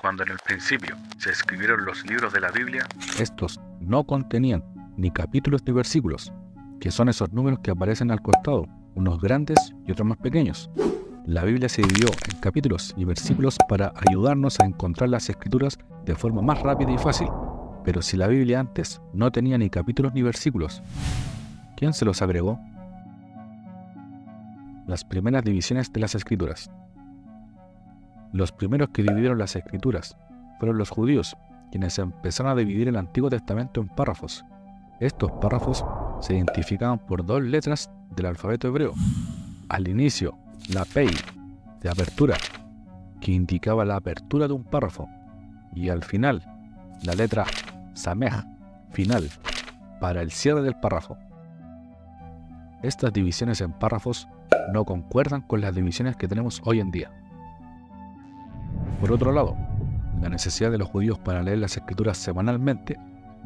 Cuando en el principio se escribieron los libros de la Biblia, estos no contenían ni capítulos ni versículos, que son esos números que aparecen al costado, unos grandes y otros más pequeños. La Biblia se dividió en capítulos y versículos para ayudarnos a encontrar las escrituras de forma más rápida y fácil. Pero si la Biblia antes no tenía ni capítulos ni versículos, ¿quién se los agregó? Las primeras divisiones de las escrituras. Los primeros que dividieron las escrituras fueron los judíos, quienes empezaron a dividir el Antiguo Testamento en párrafos. Estos párrafos se identificaban por 2 letras del alfabeto hebreo. Al inicio, la Pei, de apertura, que indicaba la apertura de un párrafo, y al final, la letra Samej, final, para el cierre del párrafo. Estas divisiones en párrafos no concuerdan con las divisiones que tenemos hoy en día. Por otro lado, la necesidad de los judíos para leer las escrituras semanalmente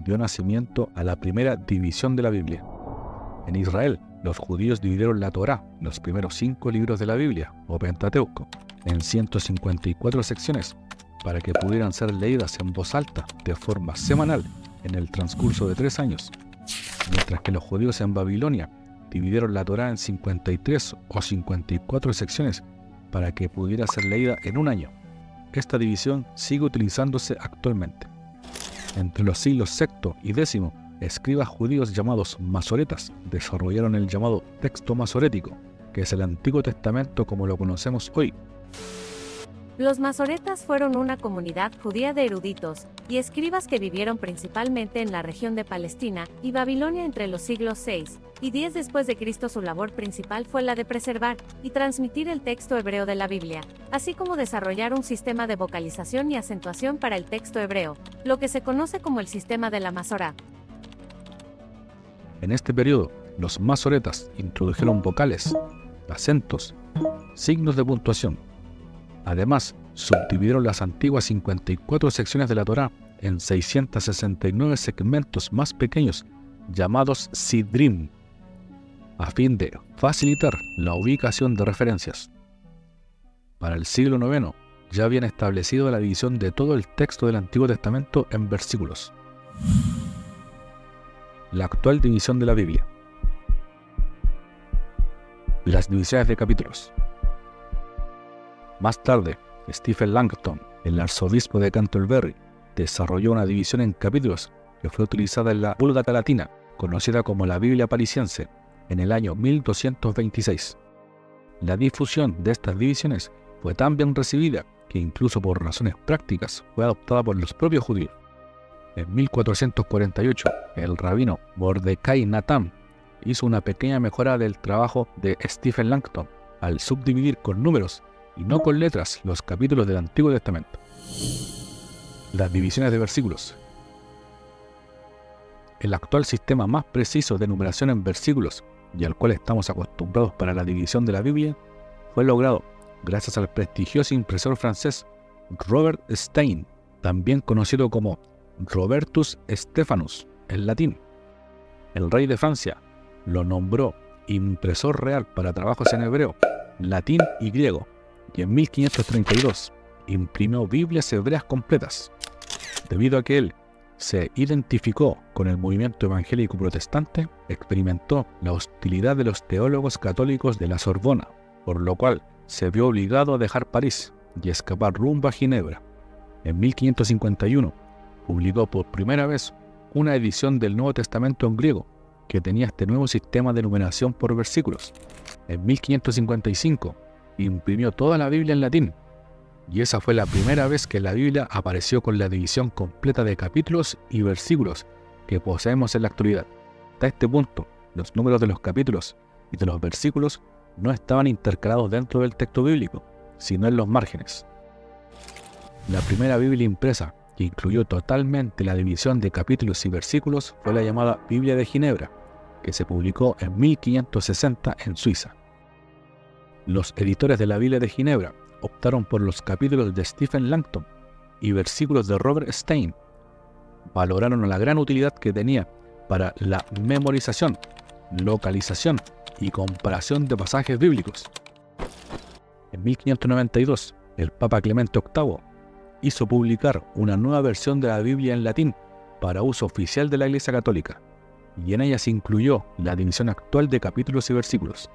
dio nacimiento a la primera división de la Biblia. En Israel, los judíos dividieron la Torá, los primeros 5 libros de la Biblia, o Pentateuco, en 154 secciones, para que pudieran ser leídas en voz alta de forma semanal en el transcurso de 3 años, mientras que los judíos en Babilonia dividieron la Torá en 53 o 54 secciones para que pudiera ser leída en un año. Esta división sigue utilizándose actualmente. Entre los siglos VI y X, escribas judíos llamados masoretas desarrollaron el llamado texto masorético, que es el Antiguo Testamento como lo conocemos hoy. Los masoretas fueron una comunidad judía de eruditos y escribas que vivieron principalmente en la región de Palestina y Babilonia entre los siglos VI y X después de Cristo. Su labor principal fue la de preservar y transmitir el texto hebreo de la Biblia, así como desarrollar un sistema de vocalización y acentuación para el texto hebreo, lo que se conoce como el sistema de la Masorá. En este periodo, los masoretas introdujeron vocales, acentos, signos de puntuación. Además, subdividieron las antiguas 54 secciones de la Torá en 669 segmentos más pequeños, llamados Sidrim, a fin de facilitar la ubicación de referencias. Para el siglo IX, ya habían establecido la división de todo el texto del Antiguo Testamento en versículos. La actual división de la Biblia. Las divisiones de capítulos. Más tarde, Stephen Langton, el arzobispo de Canterbury, desarrolló una división en capítulos que fue utilizada en la Vulgata Latina, conocida como la Biblia Parisiense, en el año 1226. La difusión de estas divisiones fue tan bien recibida que incluso por razones prácticas fue adoptada por los propios judíos. En 1448, el rabino Mordecai Nathan hizo una pequeña mejora del trabajo de Stephen Langton al subdividir con números y no con letras los capítulos del Antiguo Testamento. Las divisiones de versículos. El actual sistema más preciso de numeración en versículos, y al cual estamos acostumbrados para la división de la Biblia, fue logrado gracias al prestigioso impresor francés Robert Stein, también conocido como Robertus Stephanus en latín. El rey de Francia lo nombró impresor real para trabajos en hebreo, latín y griego, y en 1532 imprimió Biblias hebreas completas. Debido a que él se identificó con el movimiento evangélico protestante, experimentó la hostilidad de los teólogos católicos de la Sorbona, por lo cual se vio obligado a dejar París y escapar rumbo a Ginebra. En 1551 publicó por primera vez una edición del Nuevo Testamento en griego, que tenía este nuevo sistema de numeración por versículos. En 1555 imprimió toda la Biblia en latín, y esa fue la primera vez que la Biblia apareció con la división completa de capítulos y versículos que poseemos en la actualidad. Hasta este punto, los números de los capítulos y de los versículos no estaban intercalados dentro del texto bíblico, sino en los márgenes. La primera Biblia impresa, que incluyó totalmente la división de capítulos y versículos, fue la llamada Biblia de Ginebra, que se publicó en 1560 en Suiza. Los editores de la Biblia de Ginebra optaron por los capítulos de Stephen Langton y versículos de Robert Stein. Valoraron la gran utilidad que tenía para la memorización, localización y comparación de pasajes bíblicos. En 1592, el Papa Clemente VIII hizo publicar una nueva versión de la Biblia en latín para uso oficial de la Iglesia Católica, y en ella se incluyó la división actual de capítulos y versículos.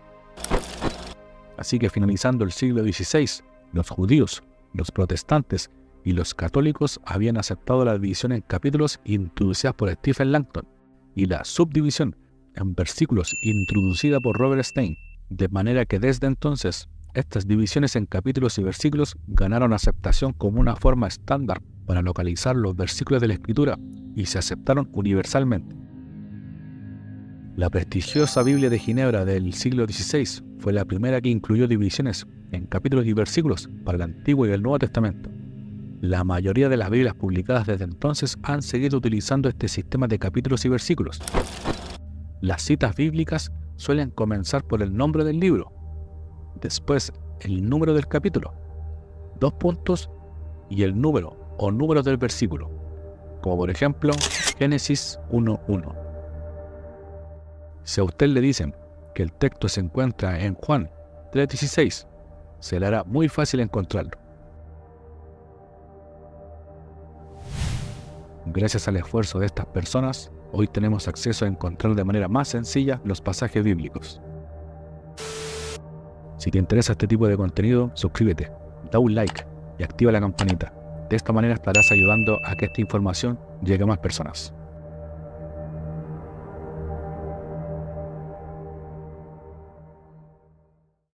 Así que finalizando el siglo XVI, los judíos, los protestantes y los católicos habían aceptado la división en capítulos introducida por Stephen Langton y la subdivisión en versículos introducida por Robert Stein, de manera que desde entonces estas divisiones en capítulos y versículos ganaron aceptación como una forma estándar para localizar los versículos de la Escritura y se aceptaron universalmente. La prestigiosa Biblia de Ginebra del siglo XVI fue la primera que incluyó divisiones en capítulos y versículos para el Antiguo y el Nuevo Testamento. La mayoría de las Biblias publicadas desde entonces han seguido utilizando este sistema de capítulos y versículos. Las citas bíblicas suelen comenzar por el nombre del libro, después el número del capítulo, 2 puntos y el número o números del versículo, como por ejemplo Génesis 1:1. Si a usted le dicen que el texto se encuentra en Juan 3:16, se le hará muy fácil encontrarlo. Gracias al esfuerzo de estas personas, hoy tenemos acceso a encontrar de manera más sencilla los pasajes bíblicos. Si te interesa este tipo de contenido, suscríbete, da un like y activa la campanita. De esta manera estarás ayudando a que esta información llegue a más personas.